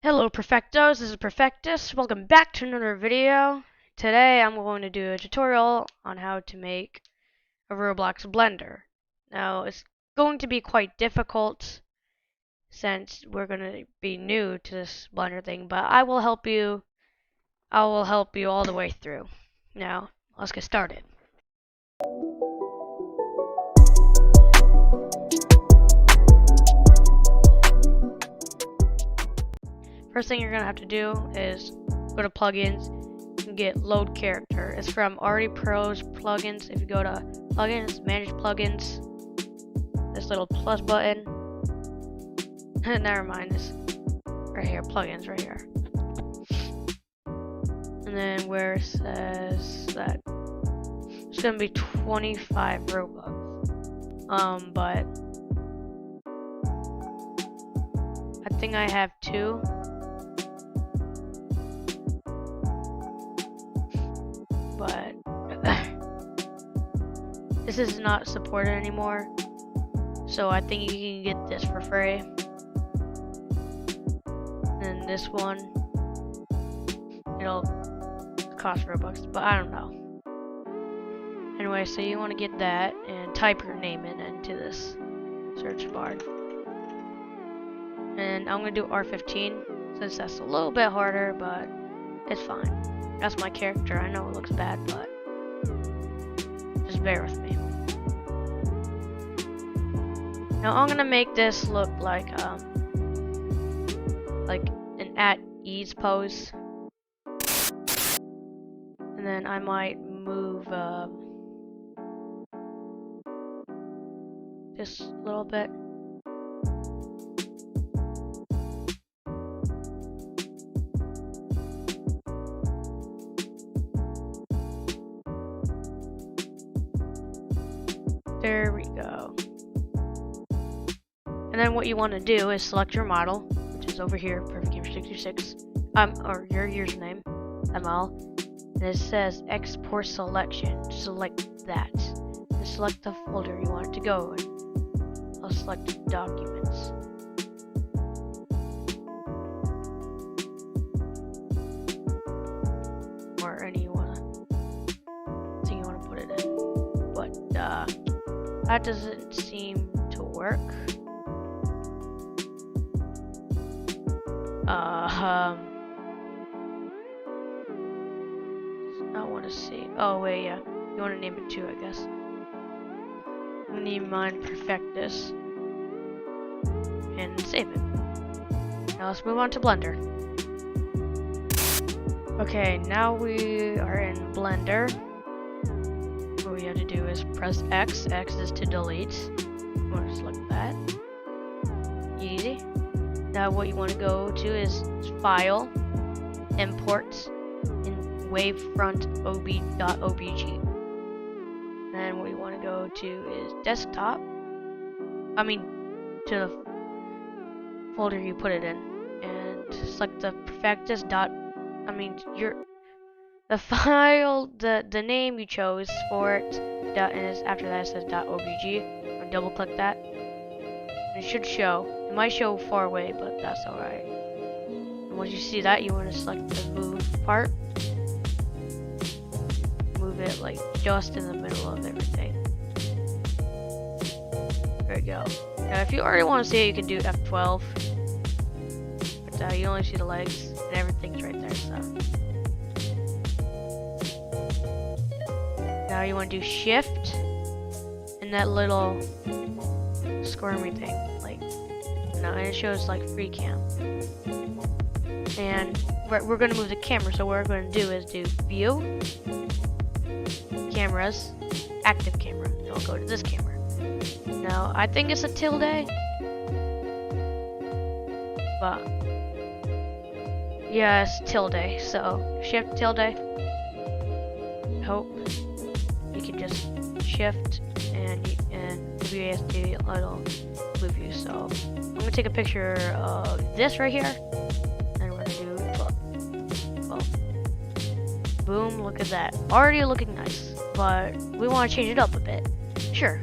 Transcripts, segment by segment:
Hello Perfectos, this is Perfectus. Welcome back to another video. Today I'm going to do a tutorial on how to make a Roblox blender. Now it's going to be quite difficult since we're going to be new to this blender thing, but I will help you. I will help you all the way through. Now, let's get started. First thing you're going to have to do is go to plugins and get load character. It's from Already Pro's plugins. If you go to plugins, manage plugins, this little plus button, never mind, this right here, plugins right here. And then where it says that it's going to be 25 Robux. But I think I have 2. But this is not supported anymore, so I think you can get this for free. And this one, it'll cost Robux, but I don't know. Anyway, so you want to get that and type your name into this search bar. And I'm gonna do R15 since that's a little bit harder, but it's fine. That's my character. I know it looks bad, but just bear with me. Now I'm gonna make this look like an at ease pose, and then I might move just a little bit. There we go. And then what you want to do is select your model, which is over here, Perfect66, or your username, ML, and it says export selection. Select that. And select the folder you want it to go in. I'll select documents. Or any thing you want to put it in. But that doesn't seem to work. I want to see. Oh wait, yeah. You want to name it too, I guess. I'm gonna name mine Perfectus and save it. Now let's move on to Blender. Okay, now we are in Blender. What we have to do is press X. X is to delete. You want to select that. Easy. Now what you want to go to is File, Import, and wavefront.obj. And what you want to go to is Desktop. To the folder you put it in, and select the Perfectus the file, the name you chose for it, and after that it says .obj. I'll double click that. It should show. It might show far away, but that's alright. And once you see that, you want to select the move part. Move it like just in the middle of everything. There we go. Now if you already want to see it, you can do F12. But you only see the legs, and everything's right there, so. Now you want to do Shift, and that little squirmy thing, and it shows like free cam. And we're going to move the camera, so what we're going to do is do View, Cameras, Active Camera, and I'll go to this camera. Now I think it's a tilde, but yeah, it's tilde. So Shift tilde. Hope you can just Shift and WASD little blue view. So I'm gonna take a picture of this right here, and we're gonna do 12. Boom! Look at that. Already looking nice, but we want to change it up a bit. Sure.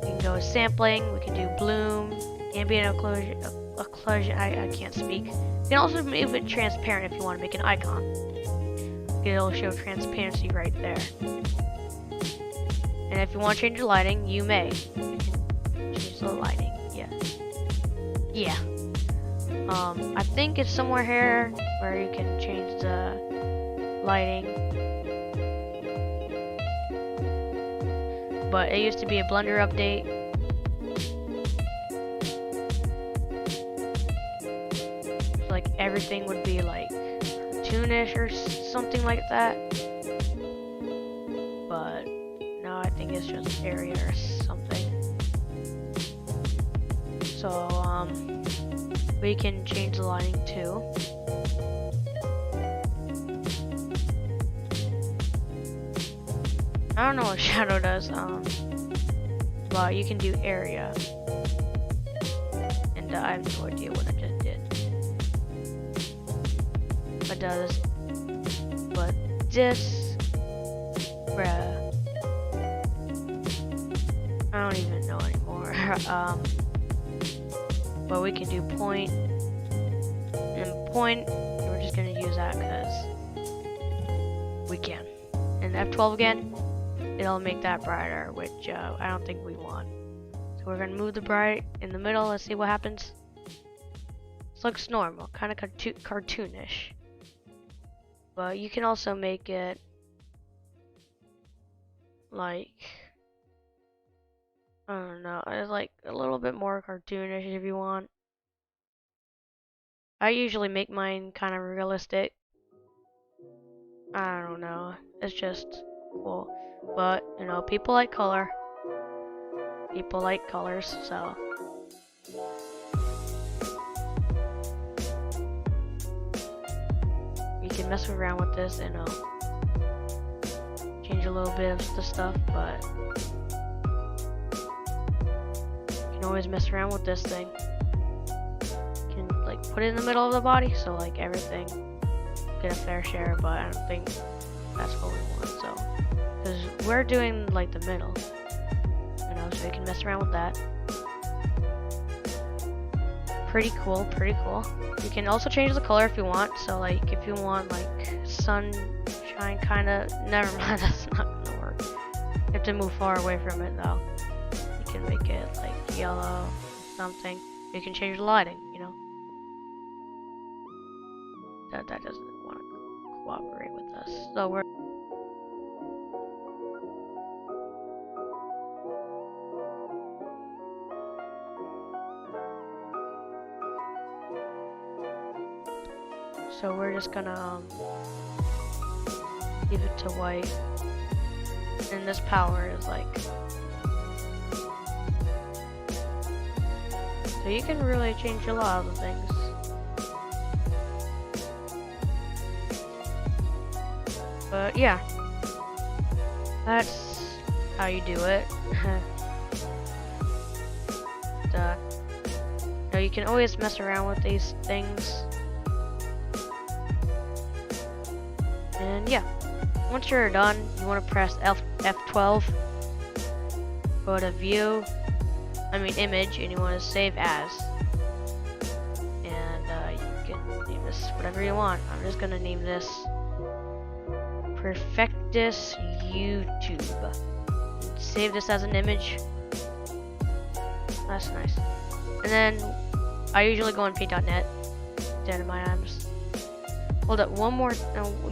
We can go with sampling. We can do bloom, ambient I can't speak. You can also make it transparent if you want to make an icon. It'll show transparency right there. And if you want to change the lighting, you may. You can change the lighting. Yeah. I think it's somewhere here where you can change the lighting. But it used to be a Blender update. Like everything would be like cartoonish or something like that. But no, I think it's just area or something. So we can change the lighting too. I don't know what shadow does, but you can do area. And I have no idea what I just did. It does, but this, bruh, I don't even know anymore. But we can do point, and point, we're just gonna use that because we can. And F12 again, it'll make that brighter, which I don't think we want. So we're gonna move the bright in the middle. Let's see what happens. This looks normal, kind of cartoonish. But you can also make it like, I don't know, it's like a little bit more cartoonish if you want. I usually make mine kind of realistic. I don't know, it's just cool. But, you know, people like color. People like colors, so. You can mess around with this and change a little bit of the stuff, but you can always mess around with this thing. You can like put it in the middle of the body, so like everything get a fair share, but I don't think that's what we want. So, because we're doing like the middle, you know, so you can mess around with that. Pretty cool, pretty cool. You can also change the color if you want. So like if you want like sunshine kind of, never mind, that's not gonna work. You have to move far away from it though. You can make it like yellow, something. You can change the lighting, you know. That doesn't want to cooperate with us. So we're just gonna leave it to white, and this power is like, so you can really change a lot of the things. But yeah, that's how you do it. So you can always mess around with these things. And yeah, once you're done, you want to press F12, go to image, and you want to save as. And you can name this whatever you want. I'm just going to name this Perfectus YouTube. Save this as an image. That's nice. And then I usually go on paint.net. Dead in my arms. Hold up, one more.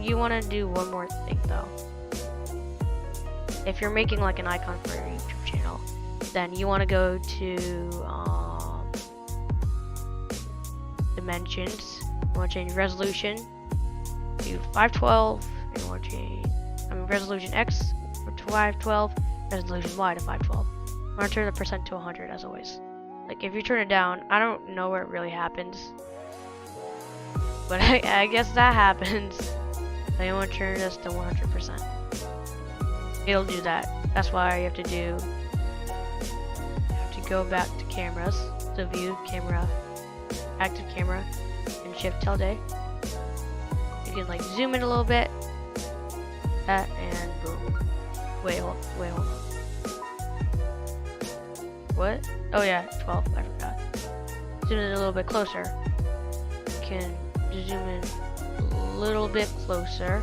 You want to do one more thing though. If you're making like an icon for your YouTube channel, then you want to go to dimensions. You want to change resolution to 512. You want to change resolution X to 512. Resolution Y to 512. I want to turn the percent to 100 as always. Like if you turn it down, I don't know where it really happens. But I guess that happens. So you want to turn this to 100%. It'll do that. That's why you have to go back to cameras, to view camera, active camera, and shift tilde. You can like zoom in a little bit. That and boom. Wait, hold on. What? Oh yeah, 12. I forgot. zoom in a little bit closer. You can zoom in a little bit closer.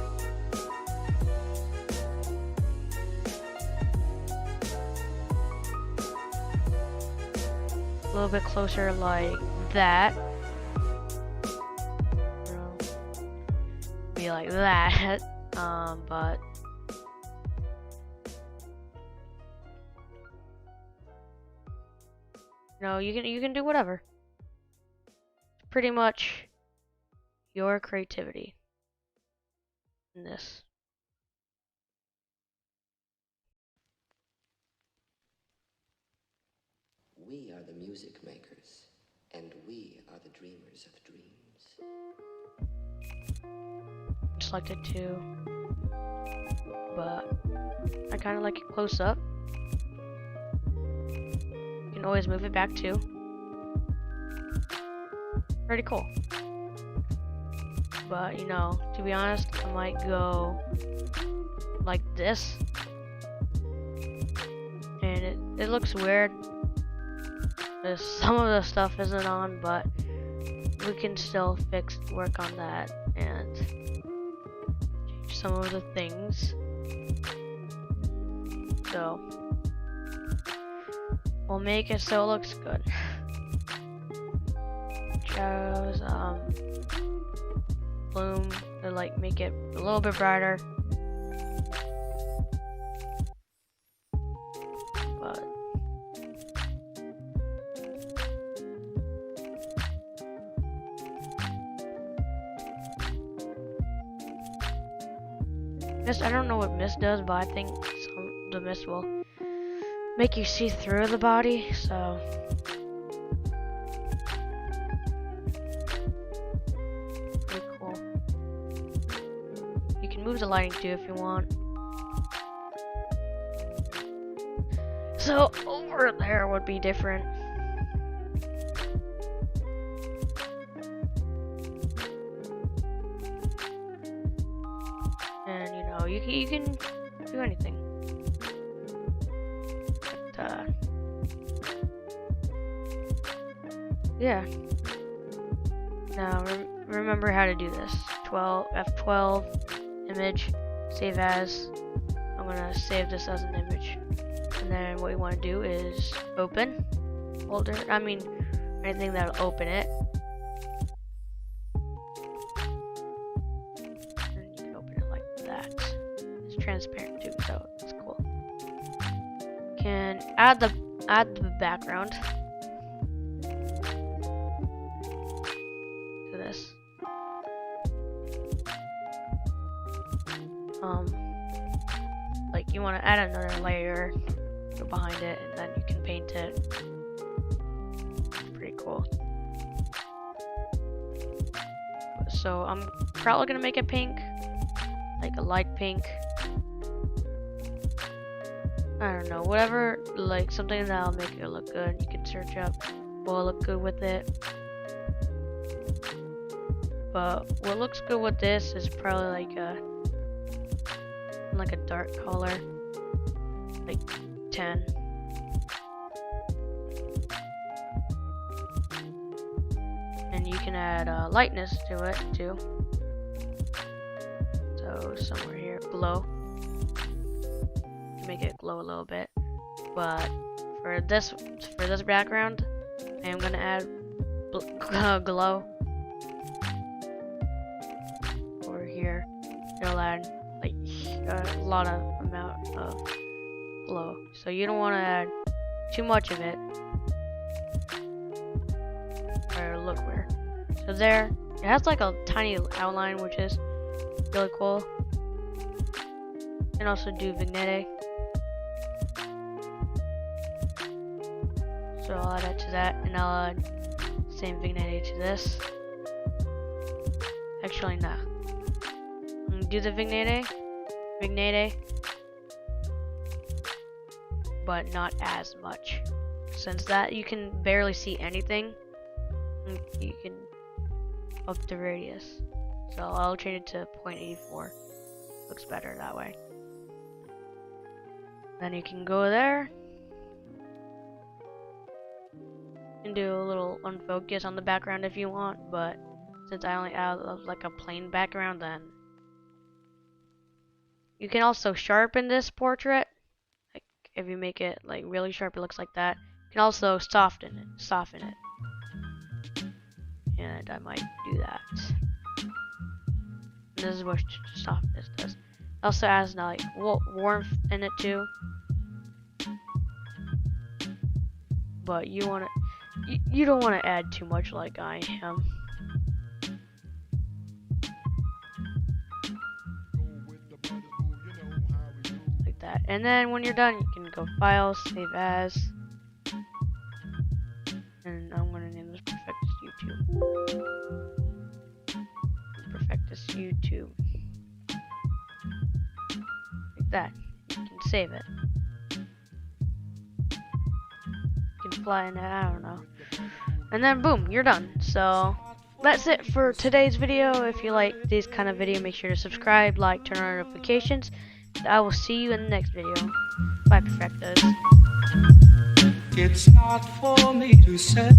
A little bit closer like that. Be like that. But no, you can do whatever. Pretty much your creativity in this. We are the music makers, and we are the dreamers of dreams. Just like it too, but I kind of like it close up. You can always move it back too. Pretty cool. But you know, to be honest, I might go like this, and it looks weird. Some of the stuff isn't on, but we can still work on that and change some of the things. So we'll make it so it looks good. Shadows, bloom, to like make it a little bit brighter. But I don't know what mist does, but I think the mist will make you see through the body, so pretty cool. You can move the lighting too if you want. So over there would be different. And you know, you can do anything. But, yeah. Now remember how to do this. F12 image, save as. I'm gonna save this as an image. And then what you want to do is open folder. I mean, anything that'll open it. And you can open it like that. It's transparent too, so it's cool. Can add the background to this. Like you want to add another layer behind it, and then you can paint it. It's pretty cool. So I'm probably gonna make it pink, like a light pink. I don't know, whatever, like something that'll make it look good. You can search up what will look good with it. But what looks good with this is probably like a dark color, like 10. And you can add lightness to it too. So somewhere here, glow. Make it glow a little bit. But for this background, I am gonna add glow over here. It'll add like a lot of amount of glow. So you don't want to add too much of it, or look weird. So there, it has like a tiny outline, which is really cool. And also do vignette. So I'll add that to that, and I'll add same vignette to this. Actually, nah. I'm gonna do the vignette, but not as much. Since that you can barely see anything, you can up the radius. So I'll change it to 0.84. Looks better that way. Then you can go there. can do a little unfocus on the background if you want, but since I only add like a plain background, then you can also sharpen this portrait. Like if you make it like really sharp, it looks like that. You can also soften it, and I might do that. And this is what softness does. It also adds like warmth in it too. But you don't want to add too much like I am. Like that. And then when you're done, you can go File, Save As. And I'm going to name this Perfectus YouTube. Perfectus YouTube. Like that. You can save it. You can fly in it, I don't know. And then boom, you're done. So that's it for today's video. If you like this kind of video, make sure to subscribe, like, turn on notifications. I will see you in the next video. Bye, Perfectus. It's not for me to say